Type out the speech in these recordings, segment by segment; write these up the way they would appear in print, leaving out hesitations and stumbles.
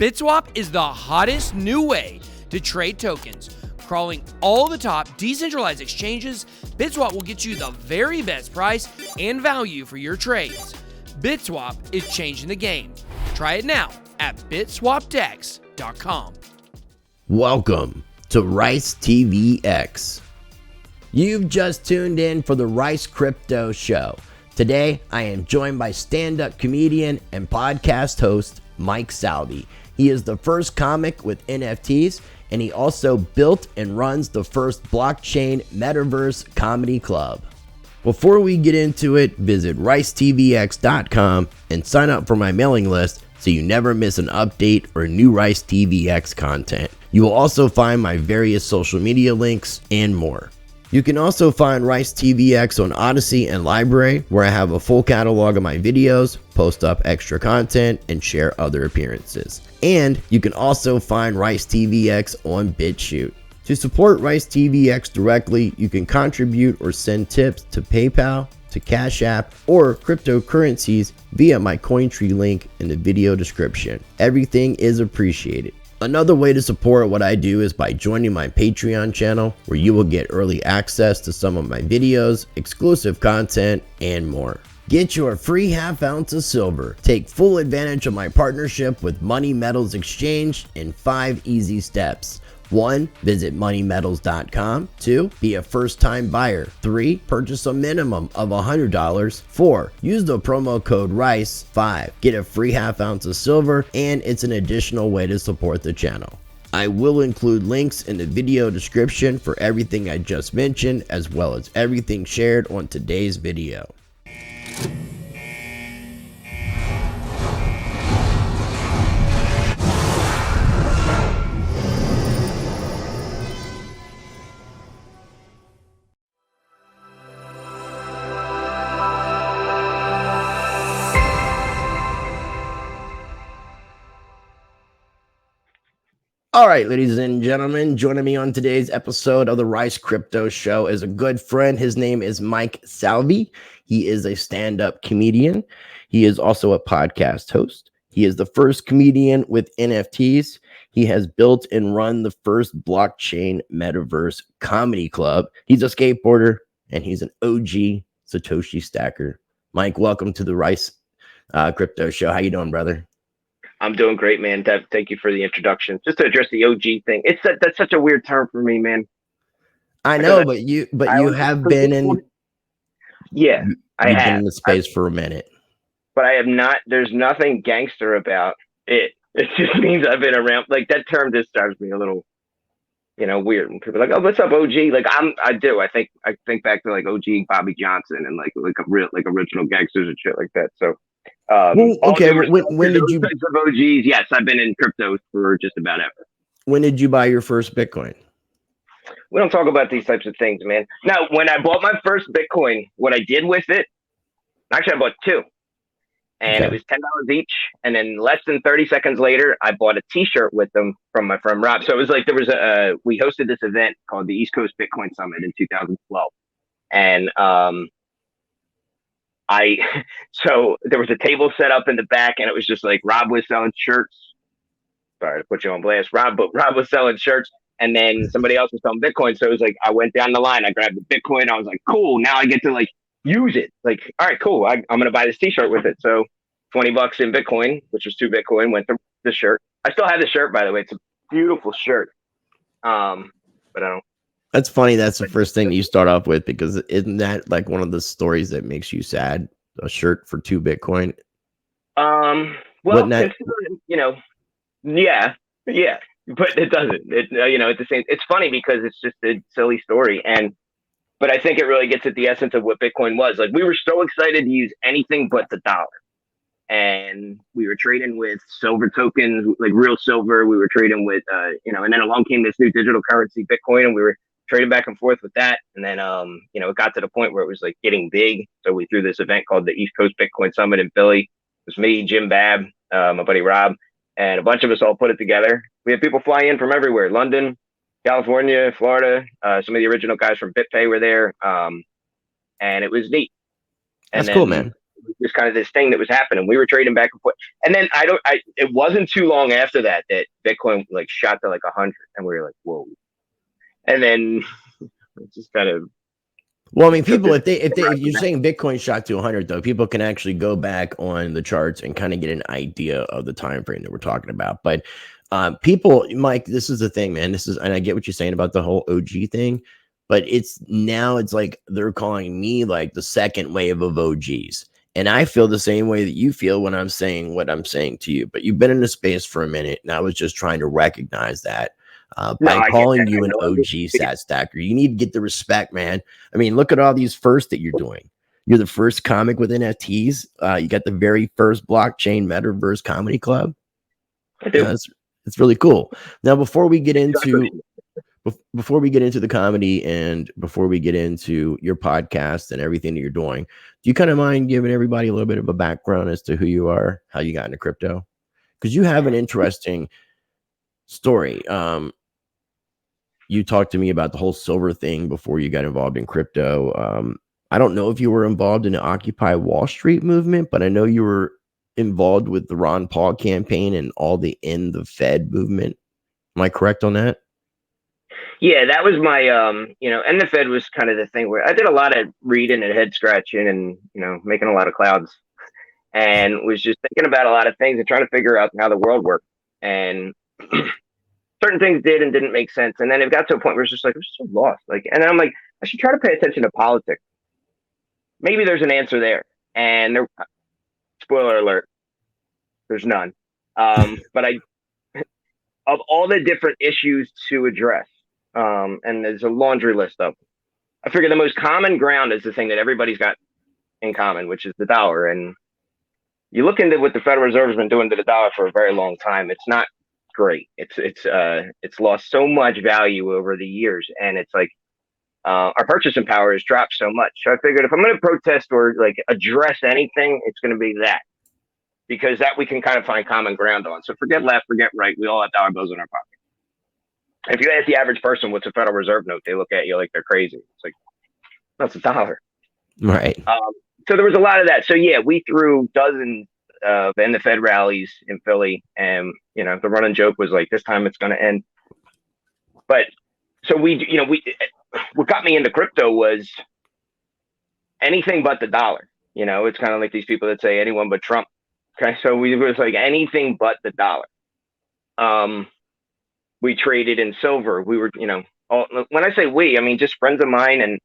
BitSwap is the hottest new way to trade tokens. Crawling all the top decentralized exchanges, BitSwap will get you the very best price and value for your trades. BitSwap is changing the game. Try it now at bitswapdex.com. Welcome to Rice TV X. You've just tuned in for the Rice Crypto Show. Today, I am joined by stand-up comedian and podcast host Mike Salvi. He is the first comic with NFTs, and he also built and runs the first Blockchain Metaverse Comedy Club. Before we get into it, visit ricetvx.com and sign up for my mailing list so you never miss an update or new Rice TVX content. You will also find my various social media links and more. You can also find Rice TVX on Odyssey and Library, where I have a full catalog of my videos, post up extra content, and share other appearances. And you can also find Rice TVX on BitChute. To support Rice TVX directly, you can contribute or send tips to PayPal, to Cash App, or cryptocurrencies via my Cointree link in the video description. Everything is appreciated. Another way to support what I do is by joining my Patreon channel, where you will get early access to some of my videos, exclusive content, and more. Get your free half ounce of silver. Take full advantage of my partnership with Money Metals Exchange in 5 easy steps. 1. Visit moneymetals.com. 2. Be a first-time buyer. 3. Purchase a minimum of $100. 4. Use the promo code RICE. 5. Get a free half ounce of silver, and it's an additional way to support the channel. I will include links in the video description for everything I just mentioned, as well as everything shared on today's video. All right, ladies and gentlemen, joining me on today's episode of the Rice Crypto Show is a good friend. His name is Mike Salvi. He is a stand-up comedian. He is also a podcast host. He is the first comedian with NFTs. He has built and run the first Blockchain Metaverse Comedy Club. He's a skateboarder, and he's an OG Satoshi stacker. Mike, welcome to the Rice Crypto Show. How you doing, brother? I'm doing great, man. Thank you for the introduction. Just to address the OG thing, that's such a weird term for me, man. I know, but you have been in. Yeah, I have been in the space for a minute, but I have not. There's nothing gangster about it. It just means I've been around. Like, that term just drives me a little, weird. And people are like, "Oh, what's up, OG?" Like, I think back to like OG Bobby Johnson and like original gangsters and shit like that. So. Okay. When did you? Of OGs, yes, I've been in crypto for just about ever. When did you buy your first Bitcoin? We don't talk about these types of things, man. Now, when I bought my first Bitcoin, what I did with it, actually, I bought 2, and It was $10 each. And then less than 30 seconds later, I bought a T-shirt with them from my friend Rob. So it was like we hosted this event called the East Coast Bitcoin Summit in 2012, and so there was a table set up in the back, and it was just like Rob was selling shirts. Sorry to put you on blast, Rob, but Rob was selling shirts, and then somebody else was selling Bitcoin. So it was like, I went down the line, I grabbed the Bitcoin. I was like, cool. Now I get to like use it. Like, all right, cool. I'm going to buy this T-shirt with it. So $20 in Bitcoin, which was 2 Bitcoin, went to the shirt. I still have the shirt, by the way. It's a beautiful shirt. But I don't. That's funny. That's the first thing that you start off with, because isn't that like one of the stories that makes you sad? A shirt for 2 Bitcoin. Well, yeah, but it doesn't. It's the same. It's funny because it's just a silly story, but I think it really gets at the essence of what Bitcoin was. Like, we were so excited to use anything but the dollar, and we were trading with silver tokens, like real silver. We were trading with, and then along came this new digital currency, Bitcoin, and we were trading back and forth with that. And then, it got to the point where it was like getting big. So we threw this event called the East Coast Bitcoin Summit in Philly. It was me, Jim Babb, my buddy Rob, and a bunch of us all put it together. We had people fly in from everywhere: London, California, Florida. Some of the original guys from BitPay were there. And it was neat. That's cool, man. was just kind of this thing that was happening. We were trading back and forth. And then it wasn't too long after that Bitcoin like shot to like 100, and we were like, whoa. And then it's just kind of. Well, I mean, people, if you're saying Bitcoin shot to 100, though, people can actually go back on the charts and kind of get an idea of the time frame that we're talking about. But people, Mike, this is the thing, man. And I get what you're saying about the whole OG thing, but it's like they're calling me like the second wave of OGs. And I feel the same way that you feel when I'm saying what I'm saying to you. But you've been in the space for a minute, and I was just trying to recognize that. By calling you an OG sat stacker, you need to get the respect, man. I mean, look at all these firsts that you're doing. You're the first comic with NFTs. You got the very first Blockchain Metaverse Comedy Club. It's really cool. Now, before we get into the comedy and before we get into your podcast and everything that you're doing, do you kind of mind giving everybody a little bit of a background as to who you are, how you got into crypto? Because you have an interesting story. You talked to me about the whole silver thing before you got involved in crypto. I don't know if you were involved in the Occupy Wall Street movement, but I know you were involved with the Ron Paul campaign and all the End the Fed movement. Am I correct on that? Yeah, that was my, End the Fed was kind of the thing where I did a lot of reading and head scratching and, making a lot of clouds, and was just thinking about a lot of things and trying to figure out how the world worked. And certain things did and didn't make sense. And then it got to a point where it's just like, I'm so lost. And I'm like, I should try to pay attention to politics. Maybe there's an answer there. And spoiler alert, there's none. But of all the different issues to address, and there's a laundry list of them, I figure the most common ground is the thing that everybody's got in common, which is the dollar. And you look into what the Federal Reserve has been doing to the dollar for a very long time. It's not great. It's lost so much value over the years, and it's like our purchasing power has dropped so much. So I figured if I'm going to protest or like address anything, it's going to be that, because that we can kind of find common ground on. So forget left, forget right. We all have dollar bills in our pocket. If you ask the average person what's a Federal Reserve note, they look at you like they're crazy. It's like, that's a dollar, right? So there was a lot of that. So yeah, we threw dozens of End the Fed rallies in Philly, and the running joke was like, this time it's going to end. But so what got me into crypto was anything but the dollar. It's kind of like these people that say anyone but Trump. Okay, so we was like anything but the dollar. We traded in silver. We were, when I say we, I mean just friends of mine and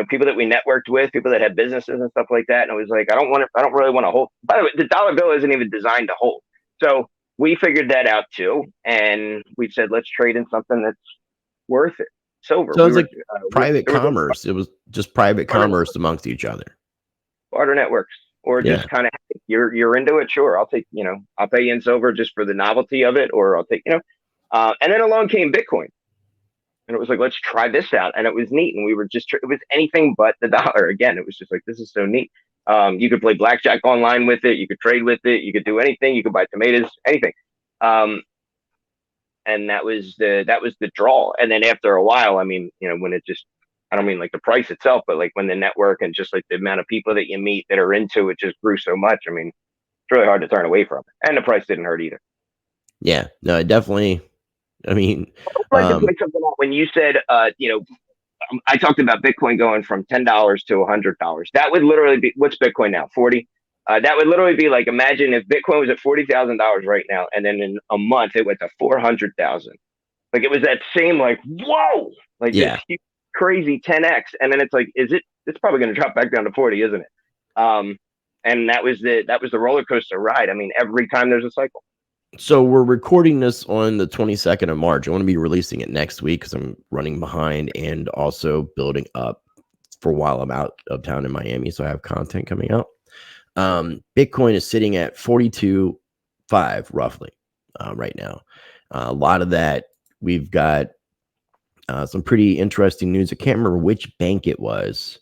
people that we networked with, people that had businesses and stuff like that. And it was like, I don't really want to hold. By the way, the dollar bill isn't even designed to hold. So we figured that out too. And we said, let's trade in something that's worth it. Silver. So it was like private commerce. It was just private commerce amongst each other. Barter networks, or just kind of, you're into it. Sure. I'll take, I'll pay you in silver just for the novelty of it. Or I'll take, and then along came Bitcoin. And it was like, let's try this out. And it was neat. And we were just, it was anything but the dollar. Again, it was just like, this is so neat. You could play blackjack online with it. You could trade with it. You could do anything. You could buy tomatoes, anything. And that was the draw. And then after a while, I mean, when it just, I don't mean like the price itself, but like when the network and just like the amount of people that you meet that are into it just grew so much. I mean, it's really hard to turn away from it. And the price didn't hurt either. Yeah, no, it definitely. I mean, when you said, I talked about Bitcoin going from $10 to $100. That would literally be, what's Bitcoin now? 40. That would literally be like, imagine if Bitcoin was at $40,000 right now, and then in a month it went to 400,000. Like it was that same like, whoa, like this crazy 10x, and then it's like, it's probably going to drop back down to 40, isn't it? And that was the roller coaster ride. I mean, every time there's a cycle. So we're recording this on the 22nd of March. I want to be releasing it next week because I'm running behind and also building up for a while I'm out of town in Miami. So I have content coming out. Bitcoin is sitting at 42.5 roughly right now. A lot of that, we've got some pretty interesting news. I can't remember which bank it was.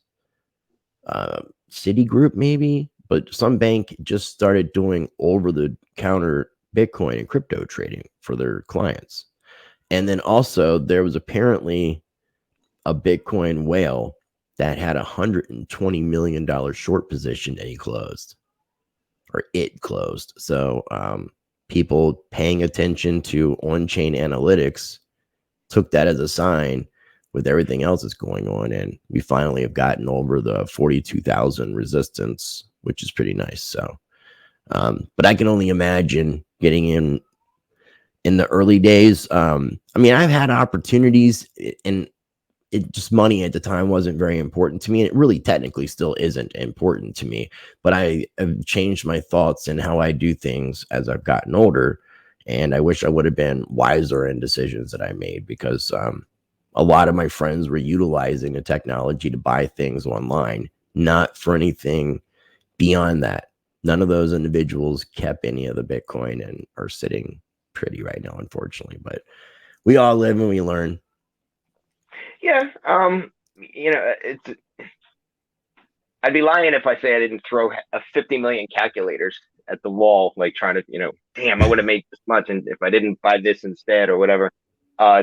Citigroup maybe, but some bank just started doing over-the-counter Bitcoin and crypto trading for their clients. And then also there was apparently a Bitcoin whale that had $120 million short position that he closed, or it closed. So people paying attention to on-chain analytics took that as a sign with everything else that's going on. And we finally have gotten over the 42,000 resistance, which is pretty nice. So, but I can only imagine getting in the early days. I mean, I've had opportunities, and it just, money at the time wasn't very important to me. And it really technically still isn't important to me, but I have changed my thoughts and how I do things as I've gotten older. And I wish I would have been wiser in decisions that I made, because a lot of my friends were utilizing the technology to buy things online, not for anything beyond that. None of those individuals kept any of the Bitcoin and are sitting pretty right now, unfortunately. But we all live and we learn. Yeah. I'd be lying if I say I didn't throw 50 million calculators at the wall, like trying to, damn, I would have made this much, and if I didn't buy this instead or whatever. I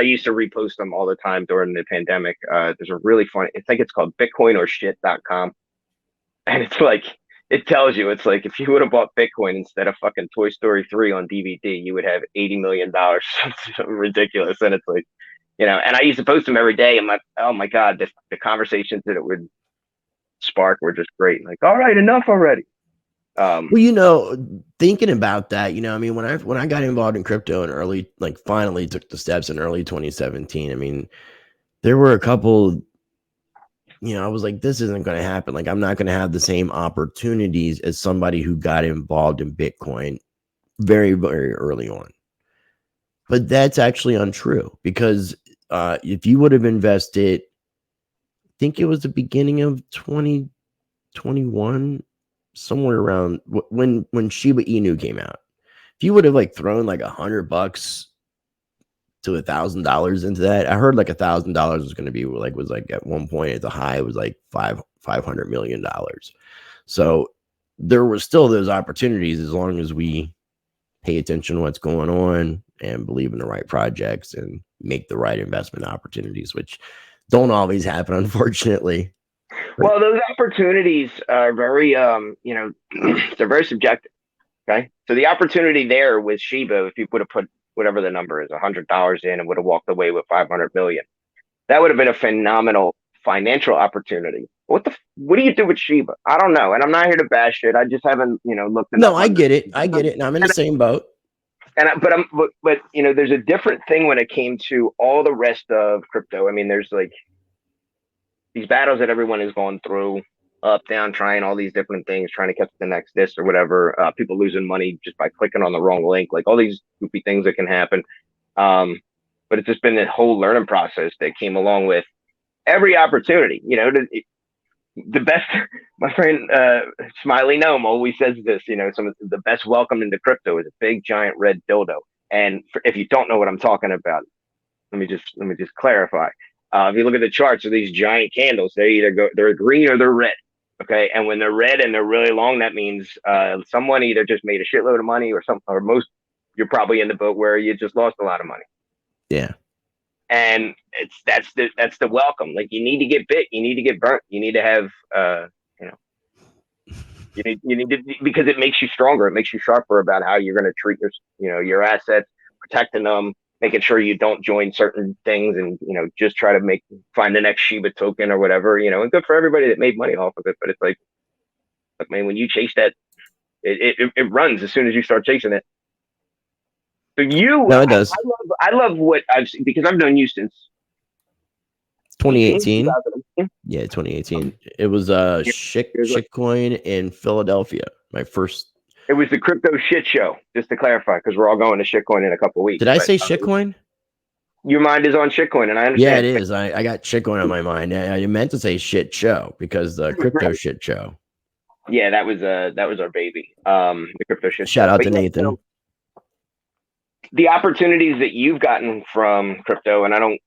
used to repost them all the time during the pandemic. There's a really funny, I think it's called bitcoinorshit.com. And it's like, it tells you, it's like, if you would have bought Bitcoin instead of fucking Toy Story 3 on DVD, you would have $80 million, something ridiculous. And it's like, and I used to post them every day. And oh my God, the conversations that it would spark were just great. Like, all right, enough already. Well, thinking about that, I mean, when I got involved in crypto in early, like finally took the steps in early 2017, I mean, there were a couple, I was like, this isn't going to happen. Like, I'm not going to have the same opportunities as somebody who got involved in Bitcoin very, very early on. But that's actually untrue, because if you would have invested, I think it was the beginning of 2021, somewhere around when Shiba Inu came out, if you would have like thrown like $100 to $1,000 into that, I heard like $1,000 was going to be was at one point at the high, it was like $500 million. So there were still those opportunities, as long as we pay attention to what's going on and believe in the right projects and make the right investment opportunities, which don't always happen, unfortunately. Well, those opportunities are very, they're very subjective. Okay. So the opportunity there with Shiba, if you would have put whatever the number is, $100 in and would have walked away with 500 million, that would have been a phenomenal financial opportunity. What do you do with Shiba? I don't know. And I'm not here to bash it. I just haven't, looked. No, I get it. And I'm in the same boat. But there's a different thing when it came to all the rest of crypto. I mean, there's like these battles that everyone is going through, up, down, trying all these different things, trying to catch the next this or whatever. People losing money just by clicking on the wrong link, like all these goofy things that can happen. But it's just been that whole learning process that came along with every opportunity. The best, my friend Smiley Gnome always says this, the best welcome into crypto is a big giant red dildo. And if you don't know what I'm talking about, let me just clarify. If you look at the charts of these giant candles, they're green or they're red. Okay. And when they're red and they're really long, that means someone either just made a shitload of money or something, or you're probably in the boat where you just lost a lot of money. Yeah. And that's the welcome. Like, you need to get bit, you need to get burnt, you need to have you need to, because it makes you stronger, it makes you sharper about how you're going to treat your assets, protecting them, making sure you don't join certain things, and just try to find the next Shiba token or whatever, and good for everybody that made money off of it. But it's like, man, when you chase that, it runs as soon as you start chasing it. So it does. I love what I've seen, because I've known you since 2018. Yeah, 2018. It was shitcoin in Philadelphia. My first. It was the crypto shit show, just to clarify, because we're all going to shitcoin in a couple of weeks. Did I say shitcoin? Your mind is on shitcoin, and I understand. Yeah, it is. I got shitcoin on my mind. I meant to say shit show, because the crypto shit show. Yeah, that was our baby. The crypto shit show. Shout out to Nathan. The opportunities that you've gotten from crypto, and I don't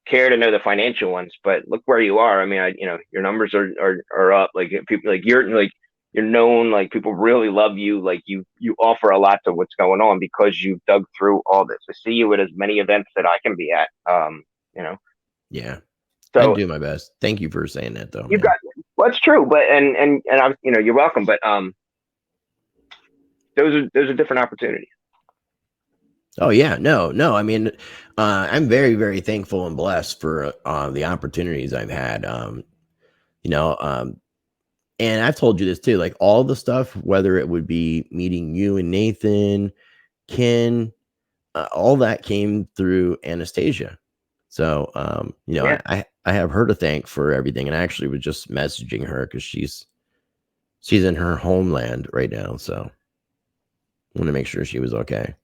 care to know the financial ones, but look where you are. I mean, your numbers are up. Like, people, like you're known, like people really love you. Like you offer a lot to what's going on because you've dug through all this. I see you at as many events that I can be at. Yeah. I So do my best. Thank you for saying that, though, you man. got, well, it's true, but and I'm, you're welcome, but those are different opportunities. Oh yeah, no. I mean, I'm very, very thankful and blessed for the opportunities I've had. You know, and I've told you this too. Like all the stuff, whether it would be meeting you and Nathan, Ken, all that came through Anastasia. So, Yeah, I have her to thank for everything, and I actually was just messaging her because she's in her homeland right now. So, I want to make sure she was okay.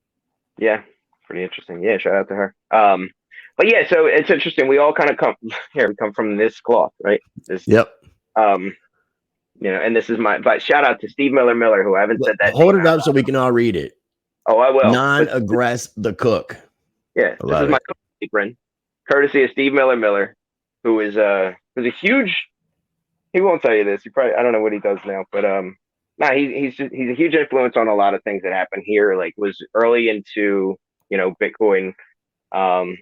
yeah, pretty interesting. Yeah, shout out to her. But yeah, so it's interesting. We all kind of come here. We come from this cloth, right? This, Yep. um, and this is but shout out to Steve Miller, who I haven't said that Hold name it out up so loud. we can all read it. Oh, I will. But Non-aggress the cook. yeah, I this is love my it. friend, courtesy of Steve Miller, who is who's a huge. He won't tell you this. He probably, I don't know what he does now, but nah, he's a huge influence on a lot of things that happen here. Like was early into Bitcoin. Um,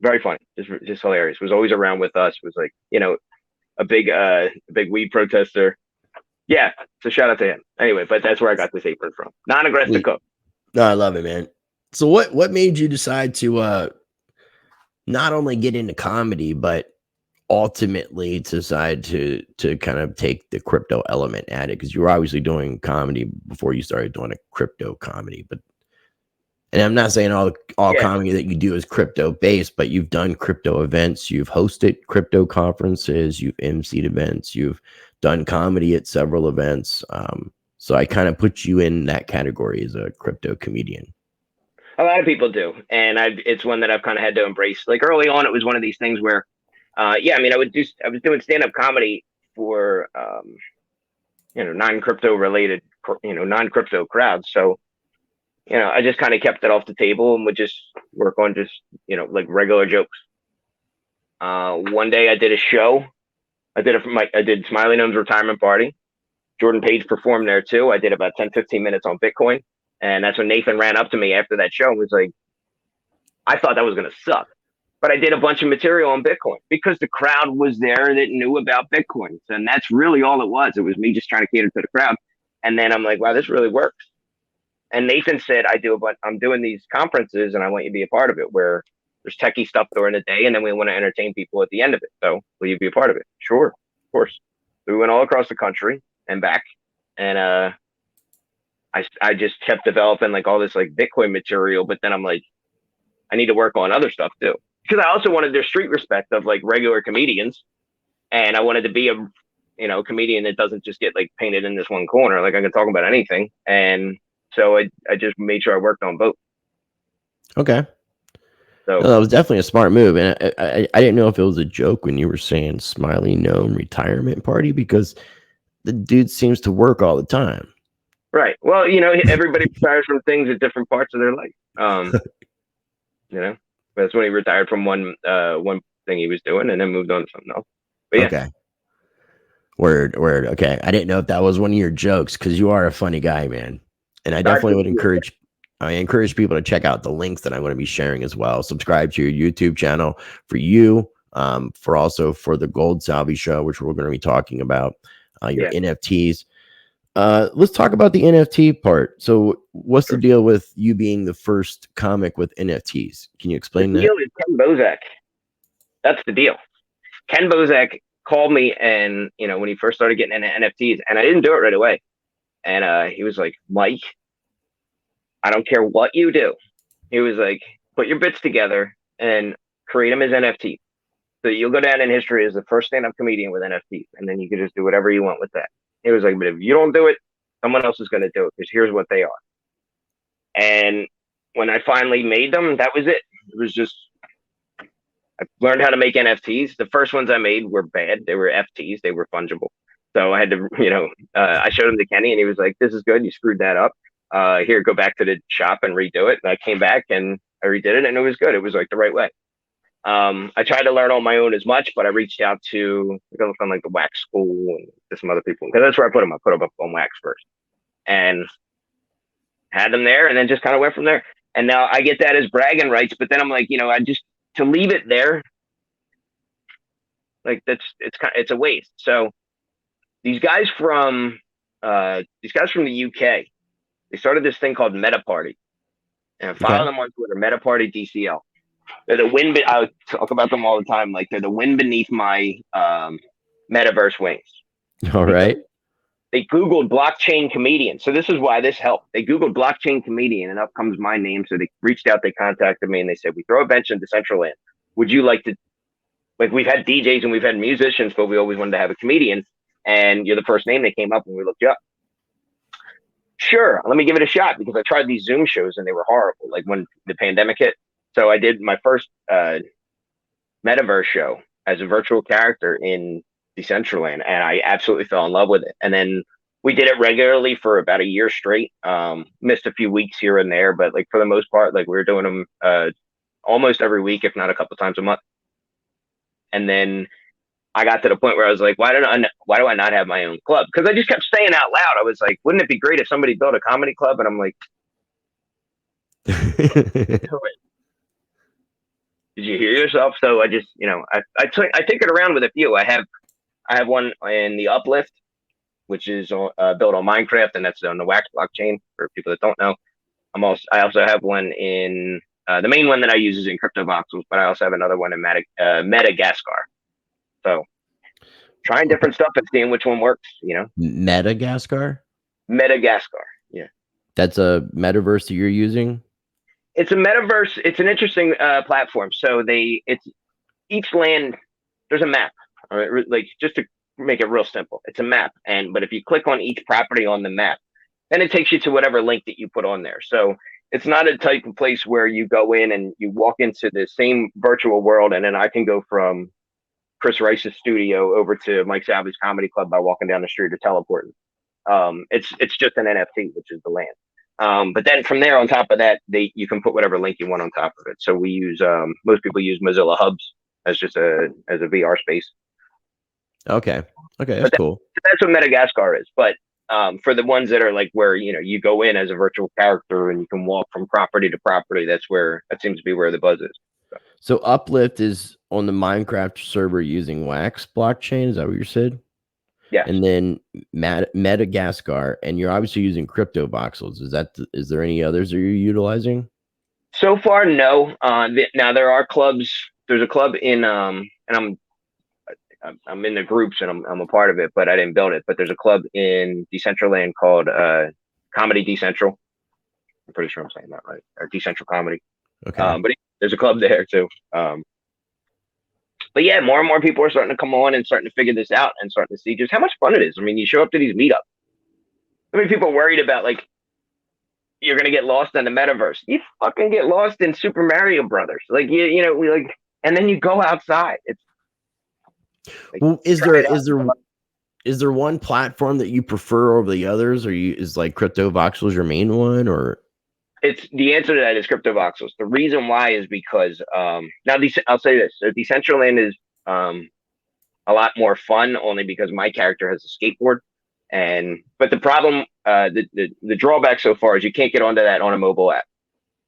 Very funny, just hilarious. Was always around with us. Was like a big weed protester. Yeah, so shout out to him. Anyway, but that's where I got this apron from. Non-aggressive Sweet. cook. No, I love it, man. So what made you decide to not only get into comedy, but ultimately decide to kind of take the crypto element at it? Because you were obviously doing comedy before you started doing a crypto comedy, but and I'm not saying all Yeah. comedy that you do is crypto based, but you've done crypto events, you've hosted crypto conferences, you've emceed events, you've done comedy at several events. So I kind of put you in that category as a crypto comedian. A lot of people do, and it's one that I've kind of had to embrace. Like early on, it was one of these things where, yeah, I mean, I was doing stand-up comedy for, non-crypto related, non-crypto crowds. So, I just kind of kept it off the table and would just work on just, like regular jokes. One day I did a show. I did Smiley Gnome's retirement party. Jordan Page performed there too. I did about 10, 15 minutes on Bitcoin. And that's when Nathan ran up to me after that show and was like, I thought that was going to suck. But I did a bunch of material on Bitcoin because the crowd was there that knew about Bitcoin. And that's really all it was. It was me just trying to cater to the crowd. And then I'm like, wow, this really works. And Nathan said, I'm doing these conferences and I want you to be a part of it where there's techie stuff during the day. And then we want to entertain people at the end of it. So will you be a part of it? Sure. Of course. So we went all across the country and back. And, I just kept developing like all this like Bitcoin material, but then I'm like, I need to work on other stuff too. Because I also wanted their street respect of like regular comedians. And I wanted to be a comedian that doesn't just get like painted in this one corner. Like I can talk about anything. And so I just made sure I worked on both. Okay. So No, that was definitely a smart move. And I didn't know if it was a joke when you were saying Smiley Gnome retirement party, because the dude seems to work all the time. right. Well, everybody retires from things at different parts of their life. That's when he retired from one thing he was doing and then moved on to something else. But yeah. Okay. Word. Okay. I didn't know if that was one of your jokes, because you are a funny guy, man. And I definitely would encourage people to check out the links that I'm going to be sharing as well. Subscribe to your YouTube channel for you, for the Gold Salvi show, which we're going to be talking about, your NFTs. Let's talk about the NFT part. So what's the deal with you being the first comic with NFTs? Can you explain that? The deal is Ken Bozak. That's the deal. Ken Bozak called me and, when he first started getting into NFTs, and I didn't do it right away. And he was like, Mike, I don't care what you do. He was like, put your bits together and create them as NFTs. So you'll go down in history as the first stand-up comedian with NFTs. And then you can just do whatever you want with that. He was like, but if you don't do it, someone else is going to do it because here's what they are. And when I finally made them, that was it. It was just, I learned how to make NFTs. The first ones I made were bad. They were FTs. They were fungible. So I had to, I showed them to Kenny and he was like, this is good. You screwed that up. Here, go back to the shop and redo it. And I came back and I redid it and it was good. It was like the right way. I tried to learn on my own as much, but I reached out to on like the wax school and to some other people because that's where I put them. I put them up on wax first and had them there and then just kind of went from there. And now I get that as bragging rights, but then I'm like, to leave it there Like it's a waste. So these guys from the UK, they started this thing called Meta Party, and follow Okay. them on Twitter, Meta Party DCL. They're the wind. I talk about them all the time. Like they're the wind beneath my metaverse wings. All Because right. they Googled blockchain comedian. So this is why this helped. They Googled blockchain comedian, and up comes my name. So they reached out, they contacted me, and they said, "We throw events in Decentraland. Would you like to?" Like we've had DJs and we've had musicians, but we always wanted to have a comedian. And you're the first name that came up when we looked you up. Sure, let me give it a shot because I tried these Zoom shows and they were horrible. Like when the pandemic hit, so I did my first metaverse show as a virtual character in Decentraland, and I absolutely fell in love with it. And then we did it regularly for about a year straight. Missed a few weeks here and there, but like for the most part, like we were doing them almost every week, if not a couple times a month. And then I got to the point where I was like, why do I not have my own club? Because I just kept saying out loud, I was like, wouldn't it be great if somebody built a comedy club? And I'm like, did you hear yourself? So I just, I take it around with a few. I have one in the Uplift, which is built on Minecraft, and that's on the Wax blockchain for people that don't know. I also have one in the main one that I use is in Cryptovoxels, but I also have another one in Madagascar. So trying different stuff and seeing which one works, Madagascar? Madagascar. Yeah. That's a metaverse that you're using? It's a metaverse. It's an interesting platform. So it's each land, there's a map. All right. Like just to make it real simple, it's a map. But if you click on each property on the map, then it takes you to whatever link that you put on there. So it's not a type of place where you go in and you walk into the same virtual world and then I can go from Chris Rice's studio over to Mike Salvi's comedy club by walking down the street or teleporting. It's just an NFT, which is the land. But then from there, on top of that, you can put whatever link you want on top of it. So we use most people use Mozilla Hubs as just a VR space. Okay, that's cool. That's what Madagascar is. But for the ones that are like where you go in as a virtual character and you can walk from property to property, that seems to be where the buzz is. So Uplift is on the Minecraft server using Wax blockchain. Is that what you said? Yeah. And then Madagascar, and you're obviously using Cryptovoxels. Is there any others that you're utilizing? So far, no. Now there are clubs. There's a club in and I'm in the groups and I'm a part of it, but I didn't build it. But there's a club in Decentraland called Comedy Decentral. I'm pretty sure I'm saying that right. Or Decentral Comedy. Okay. But there's a club there too. But yeah, more and more people are starting to come on and starting to figure this out and starting to see just how much fun it is. I mean, you show up to these meetups. I mean, people are worried about like you're gonna get lost in the metaverse. You fucking get lost in Super Mario Brothers. Like and then you go outside. It's like, well, is there one platform that you prefer over the others, or is like Cryptovoxels your main one, or? It's the answer to that is Cryptovoxels. The reason why is because now I'll say this: so Decentraland is a lot more fun only because my character has a skateboard, but the problem, the drawback so far is you can't get onto that on a mobile app,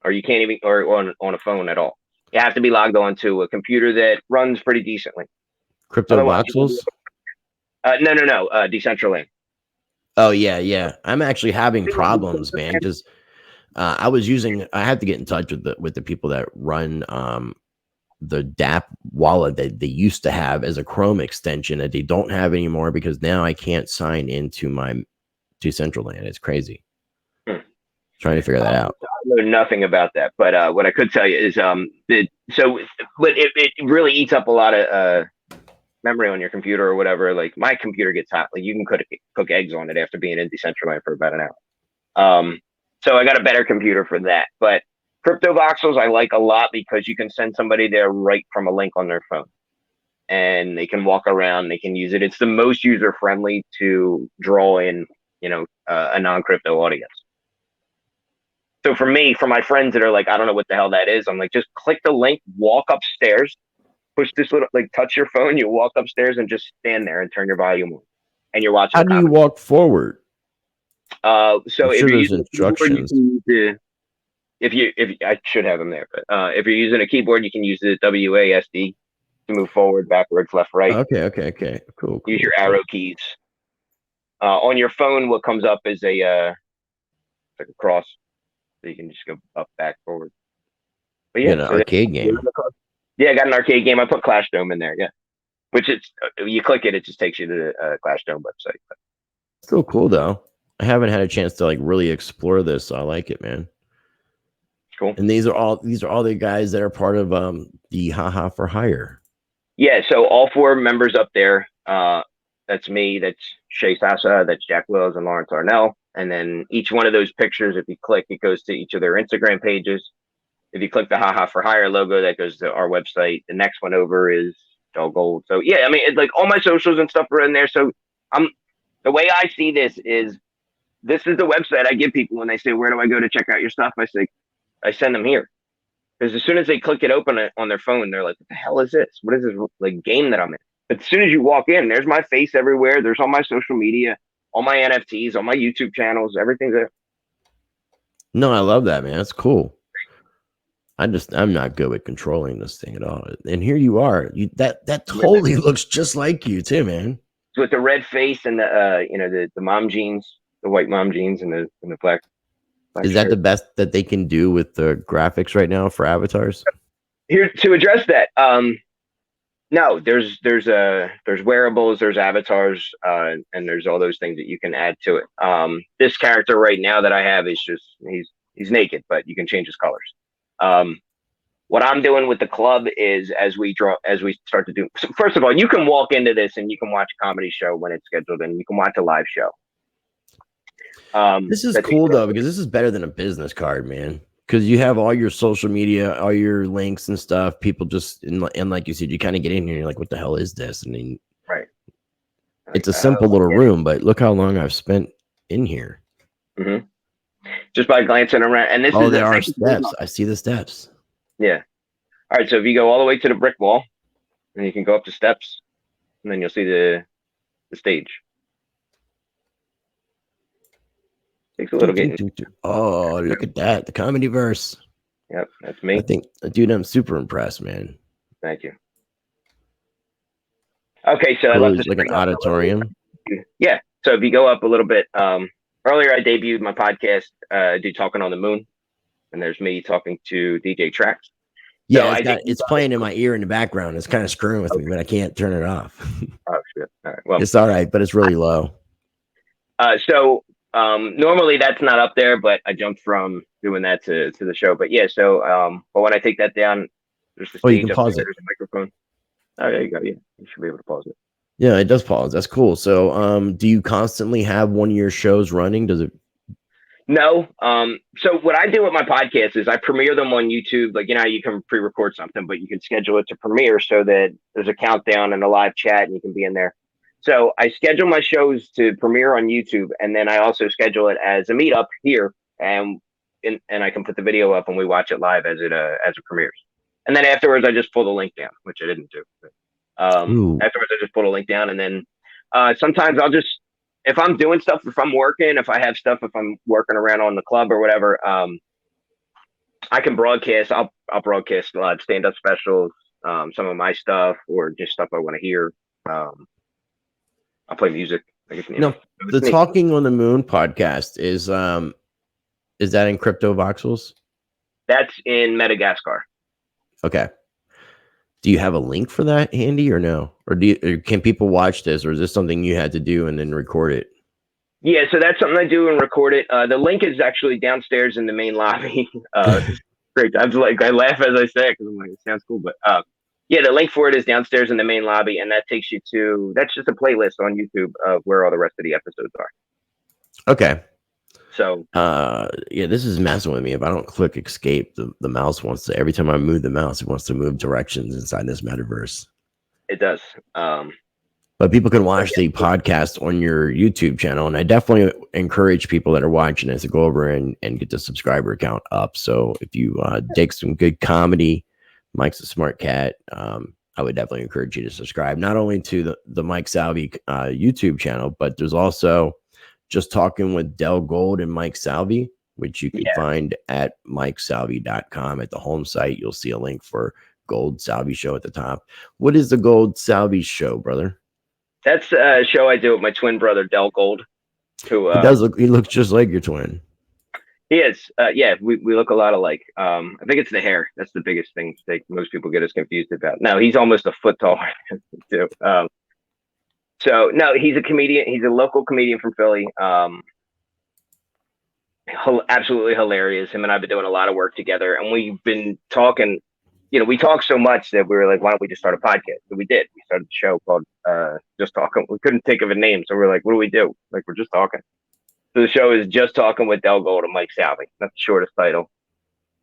or you can't even or on a phone at all. You have to be logged on to a computer that runs pretty decently. Cryptovoxels? No, Decentraland. Oh yeah. I'm actually having problems, man, because I had to get in touch with the people that run the DApp wallet that they used to have as a Chrome extension that they don't have anymore because now I can't sign into my Decentraland. It's crazy. Trying to figure that out. I know nothing about that, but what I could tell you is but it really eats up a lot of memory on your computer or whatever. Like my computer gets hot. Like you can cook eggs on it after being in Decentraland for about an hour. So I got a better computer for that. But Cryptovoxels I like a lot because you can send somebody there right from a link on their phone. And they can walk around, they can use it. It's the most user-friendly to draw in, a non-crypto audience. So for my friends that are like, I don't know what the hell that is, I'm like, just click the link, walk upstairs, push this little, like touch your phone, you walk upstairs and just stand there and turn your volume on. And you're watching. How do you walk forward? So if you're using instructions, if I should have them there, but if you're using a keyboard, you can use the WASD to move forward, backwards, left, right. Okay. Cool. Use your arrow keys. On your phone, what comes up is like a cross, so you can just go up, back, forward. But You yeah, got an so arcade game. yeah, I got an arcade game. I put Clash Dome in there. Yeah, which it's you click it, it just takes you to the Clash Dome website. Still cool though. I haven't had a chance to like really explore this, so I like it, man. Cool. And these are all the guys that are part of the Haha for Hire. Yeah, so all 4 members up there. That's me. That's Shay Sasa. That's Jack Wills and Lawrence Arnell. And then each one of those pictures, if you click, it goes to each of their Instagram pages. If you click the Haha for Hire logo, that goes to our website. The next one over is Dell Gold. So yeah, I mean, it's like all my socials and stuff are in there. So the way I see this is the website I give people when they say, "Where do I go to check out your stuff?" I say, I send them here. Because as soon as they click it open on their phone, they're like, "What the hell is this? What is this like game that I'm in?" But as soon as you walk in, there's my face everywhere. There's all my social media, all my NFTs, all my YouTube channels, everything's there. No, I love that, man. That's cool. I'm not good with controlling this thing at all. And here you are. That totally looks just like you too, man. With the red face and the mom jeans, the white mom jeans and the black. Is that the best that they can do with the graphics right now for avatars? Here to address that, no, there's wearables, there's avatars, and there's all those things that you can add to it. This character right now that I have is just he's naked, but you can change his colors. What I'm doing with the club is as we start to do. So first of all, you can walk into this and you can watch a comedy show when it's scheduled, and you can watch a live show. This is cool though, because this is better than a business card, man. Because you have all your social media, all your links and stuff. People just and like you said, you kind of get in here and you're like, "What the hell is this?" And then right, it's a simple little room, but look how long I've spent in here. Mm-hmm. Just by glancing around, and this there are steps. I see the steps. Yeah. All right. So if you go all the way to the brick wall, and you can go up the steps, and then you'll see the stage. Takes a little getting. Oh, look at that. The ComedyVerse. Yep, that's me. I think, dude, I'm super impressed, man. Thank you. Okay, so I love this like an auditorium. Yeah. So if you go up a little bit, earlier I debuted my podcast, do Talking on the Moon, and there's me talking to DJ Trax. Yeah, so it's playing in my ear in the background. It's kind of screwing with me, but I can't turn it off. Oh shit! All right, well, it's all right, but it's really low. Normally that's not up there, but I jumped from doing that to the show. But yeah, so but when I take that down, there's the stage. You can pause it. There's a microphone. Oh, there you go. Yeah, you should be able to pause it. Yeah, it does pause. That's cool. So, do you constantly have one of your shows running? Does it? No. So what I do with my podcast is I premiere them on YouTube. Like, you can pre-record something, but you can schedule it to premiere so that there's a countdown and a live chat and you can be in there. So I schedule my shows to premiere on YouTube, and then I also schedule it as a meetup here, and I can put the video up and we watch it live as it premieres. And then afterwards, I just pull the link down, which I didn't do. Afterwards, I just pull the link down, and then sometimes I'll just, if I'm doing stuff, if I'm working, if I have stuff, if I'm working around on the club or whatever, I can broadcast. I'll broadcast live stand-up specials, some of my stuff, or just stuff I want to hear. I'll play music. The Talking on the Moon podcast is that in Cryptovoxels? That's in Madagascar. Okay. Do you have a link for that handy or no? Or can people watch this, or is this something you had to do and then record it? Yeah, so that's something I do and record it. The link is actually downstairs in the main lobby. Great. I laugh as I say it because I'm like, it sounds cool, but yeah, the link for it is downstairs in the main lobby, and that takes you to, that's just a playlist on YouTube of where all the rest of the episodes are. Okay. So yeah, this is messing with me. If I don't click escape, the mouse wants to, every time I move the mouse, it wants to move directions inside this metaverse. It does. But people can watch the podcast on your YouTube channel, and I definitely encourage people that are watching this to go over and get the subscriber count up. So if you dig some good comedy, Mike's a smart cat. I would definitely encourage you to subscribe, not only to the Mike Salvi YouTube channel, but there's also Just Talking with Dell Gold and Mike Salvi, which you can find at mikesalvi.com. At the home site, you'll see a link for Gold Salvi Show at the top. What is the Gold Salvi Show, brother? That's a show I do with my twin brother, Dell Gold, who He looks just like your twin. he is. Yeah, we look a lot alike. I think it's the hair. That's the biggest thing most people get us confused about. No, he's almost a foot taller too. So no, he's a comedian. He's a local comedian from Philly. Absolutely hilarious. Him and I've been doing a lot of work together, and we've been talking. We talk so much that we were like, why don't we just start a podcast? So we did. We started the show called Just Talking. We couldn't think of a name, so we're like, what do we do? Like, we're just talking. So the show is Just Talking with Dell Gold and Mike Salvi. That's the shortest title,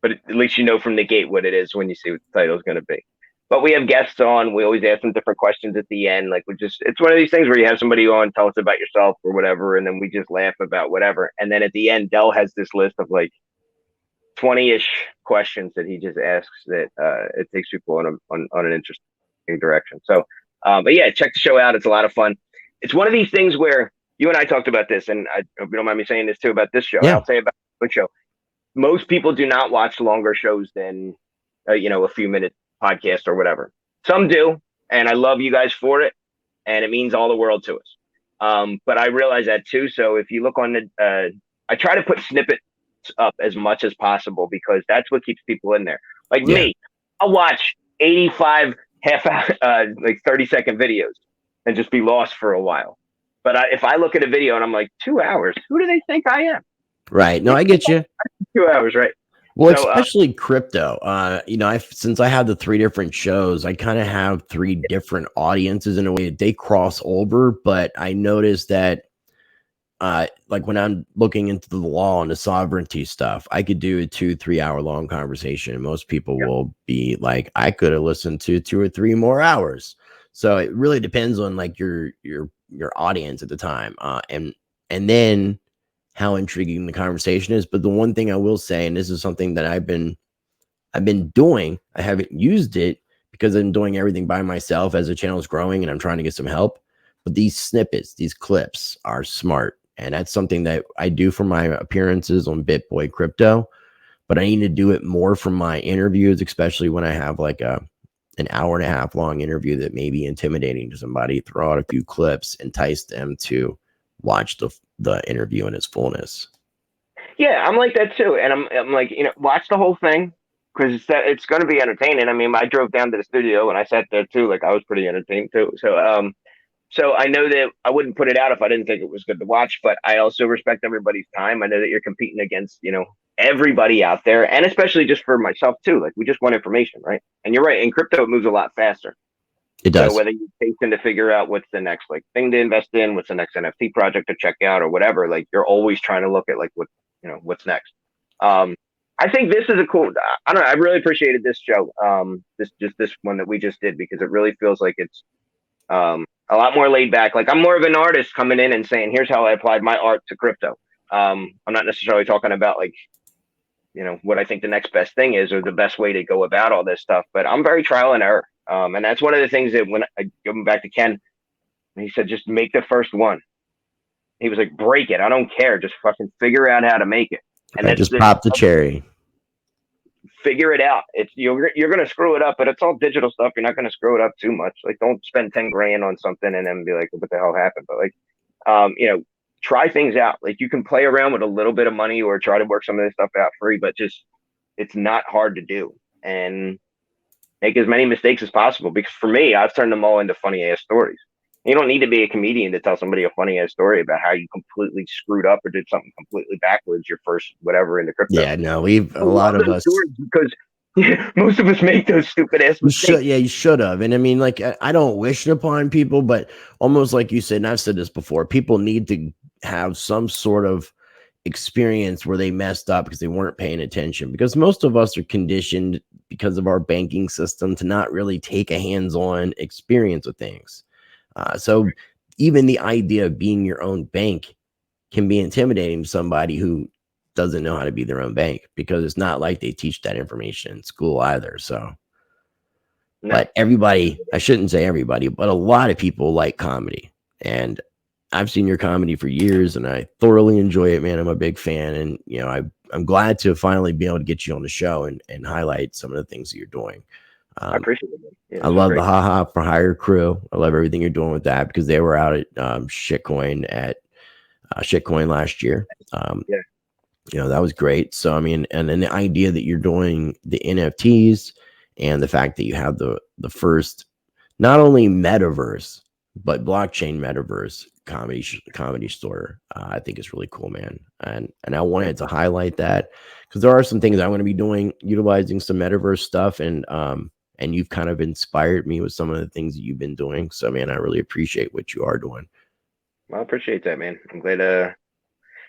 but at least you know from the gate what it is when you see what the title is going to be. But we have guests on. We always ask them different questions at the end. Like, it's one of these things where you have somebody on, tell us about yourself or whatever, and then we just laugh about whatever. And then at the end, Dell has this list of like 20-ish questions that he just asks that it takes people on an interesting direction. So, but yeah, check the show out. It's a lot of fun. It's one of these things where you and I talked about this, and I hope you don't mind me saying this too about this show. Yeah. I'll say about the show. Most people do not watch longer shows than a few minute podcast or whatever. Some do, and I love you guys for it, and it means all the world to us. But I realize that too. So if you look on I try to put snippets up as much as possible because that's what keeps people in there. Like me, I'll watch 85 half hour, like 30-second videos and just be lost for a while. But if I look at a video and I'm like, 2 hours, who do they think I am? Right. No, I get you. 2 hours, right? Well, so, especially crypto. Since I have the 3 different shows, I kind of have 3 different audiences in a way. They cross over, but I noticed that like when I'm looking into the law and the sovereignty stuff, I could do a 2-3 hour long conversation. And most people will be like, I could have listened to 2 or 3 more hours. So it really depends on like your audience at the time, and then how intriguing the conversation is. But the one thing I will say, and this is something that I've been doing, I haven't used it because I'm doing everything by myself as the channel is growing and I'm trying to get some help. But these snippets, these clips are smart. And that's something that I do for my appearances on BitBoy Crypto, but I need to do it more for my interviews, especially when I have like an hour and a half long interview that may be intimidating to somebody. Throw out a few clips, entice them to watch the interview in its fullness. Yeah, I'm like that too. And I'm like, watch the whole thing because it's going to be entertaining. I mean, I drove down to the studio and I sat there too. Like I was pretty entertained too. So I know that I wouldn't put it out if I didn't think it was good to watch, but I also respect everybody's time. I know that you're competing against, everybody out there, and especially just for myself too. Like we just want information, right? And you're right. In crypto, it moves a lot faster. It does. So whether you're chasing to figure out what's the next like thing to invest in, what's the next NFT project to check out or whatever, like you're always trying to look at like what's next. I think this is a cool, I don't know. I really appreciated this show. This one that we just did because it really feels like it's, a lot more laid back. Like I'm more of an artist coming in and saying, here's how I applied my art to crypto. I'm not necessarily talking about like, what I think the next best thing is or the best way to go about all this stuff, but I'm very trial and error. And that's one of the things that when I go back to Ken, he said, just make the first one. He was like, break it. I don't care. Just fucking figure out how to make it. And that's just pop the cherry. Figure it out. You're gonna screw it up, but it's all digital stuff. You're not gonna screw it up too much. Like don't spend 10 grand on something and then be like, what the hell happened? But like, try things out. Like you can play around with a little bit of money or try to work some of this stuff out free, but just it's not hard to do and make as many mistakes as possible. Because for me, I've turned them all into funny ass stories. You don't need to be a comedian to tell somebody a funny ass story about how you completely screwed up or did something completely backwards your first whatever in the crypto. Yeah, no, a lot of us because most of us make those stupid ass mistakes. You should have. And I mean, like I don't wish it upon people, but almost like you said, and I've said this before, people need to have some sort of experience where they messed up because they weren't paying attention. Because most of us are conditioned because of our banking system to not really take a hands-on experience with things. So even the idea of being your own bank can be intimidating to somebody who doesn't know how to be their own bank because it's not like they teach that information in school either. So, but everybody, I shouldn't say everybody, but a lot of people like comedy, and I've seen your comedy for years and I thoroughly enjoy it, man. I'm a big fan. And, I'm glad to finally be able to get you on the show and highlight some of the things that you're doing. I appreciate it. Yeah, I love the haha for hire crew. I love everything you're doing with that because they were out at shitcoin at shitcoin last year. Yeah. That was great. So I mean, and then the idea that you're doing the NFTs and the fact that you have the first not only metaverse but blockchain metaverse comedy store, I think is really cool, man. And I wanted to highlight that because there are some things I want to be doing utilizing some metaverse stuff, and you've kind of inspired me with some of the things that you've been doing. So man, I really appreciate what you are doing. Well, I appreciate that, man. I'm glad to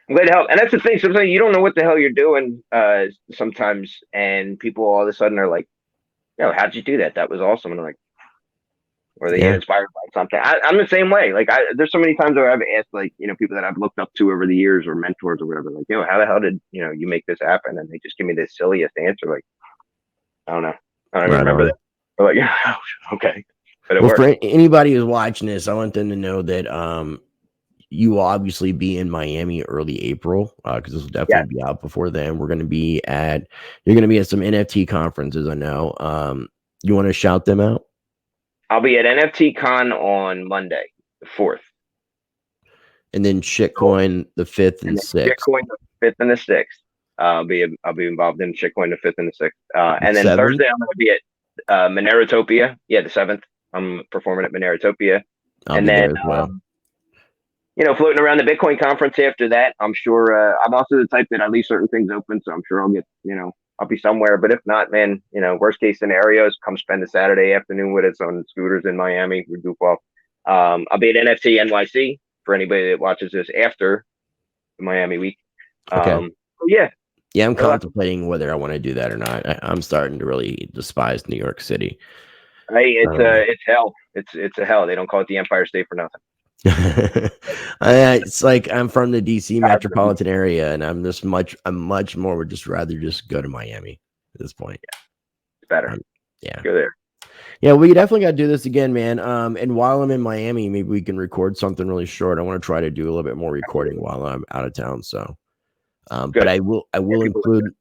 help. And that's the thing. Sometimes you don't know what the hell you're doing. Sometimes, and people all of a sudden are like, how'd you do that? That was awesome. And I'm like, or they get inspired by something. I'm the same way. Like, there's so many times where I've asked, like, people that I've looked up to over the years or mentors or whatever, like, how the hell did, you make this happen? And they just give me the silliest answer. Like, I don't know. I don't even remember that. But like, okay. But it worked. For anybody who's watching this, I want them to know that you will obviously be in Miami early April because this will definitely be out before then. You're going to be at some NFT conferences. I know. You want to shout them out? I'll be at NFT Con on Monday, the 4th. And then Shitcoin the 5th and 6th. Shitcoin the 5th and the 6th. I'll be involved in Shitcoin the 5th and the 6th. And then 7th? Thursday I'm going to be at Moneratopia. Yeah, the 7th. I'm performing at Moneratopia. And then floating around the Bitcoin conference after that. I'm sure I'm also the type that I leave certain things open, so I'm sure I'll get, I'll be somewhere. But if not, man, worst case scenarios, come spend a Saturday afternoon with us on scooters in Miami. We goof off. I'll be at NFT NYC for anybody that watches this after the Miami week. Okay. Yeah, I'm contemplating whether I want to do that or not. I'm starting to really despise New York City. Hey, it's hell. It's a hell. They don't call it the Empire State for nothing. It's like I'm from the DC metropolitan area, and I'm much more would just rather just go to Miami at this point. Yeah, it's better. Go there. Yeah, we definitely got to do this again, man. And while I'm in Miami, maybe we can record something really short. I want to try to do a little bit more recording while I'm out of town. So, but I will include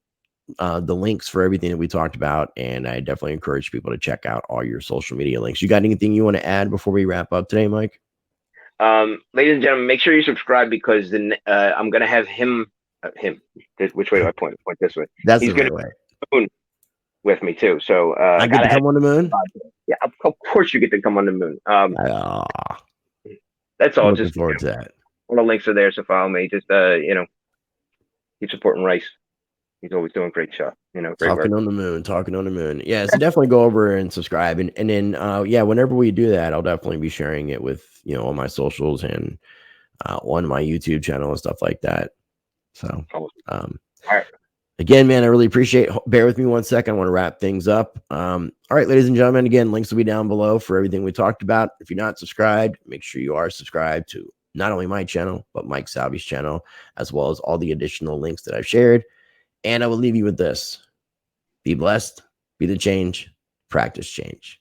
the links for everything that we talked about, and I definitely encourage people to check out all your social media links. You got anything you want to add before we wrap up today, Mike? Ladies and gentlemen, make sure you subscribe because then I'm going to have him. Which way do I point? Point this way. That's the right way. Moon with me too. So I get to come on the moon. Yeah, of course you get to come on the moon. That's all. Looking forward to that. All the links are there, so follow me. Just keep supporting Rice. He's always doing great stuff. Great talking work. on the moon. Yeah, so definitely go over and subscribe, and then whenever we do that, I'll definitely be sharing it with all my socials and on my YouTube channel and stuff like that. So, all right. Again, man, I really appreciate it. Bear with me 1 second. I want to wrap things up. All right, ladies and gentlemen, again, links will be down below for everything we talked about. If you're not subscribed, make sure you are subscribed to not only my channel, but Mike Salvi's channel, as well as all the additional links that I've shared. And I will leave you with this. Be blessed, be the change, practice change.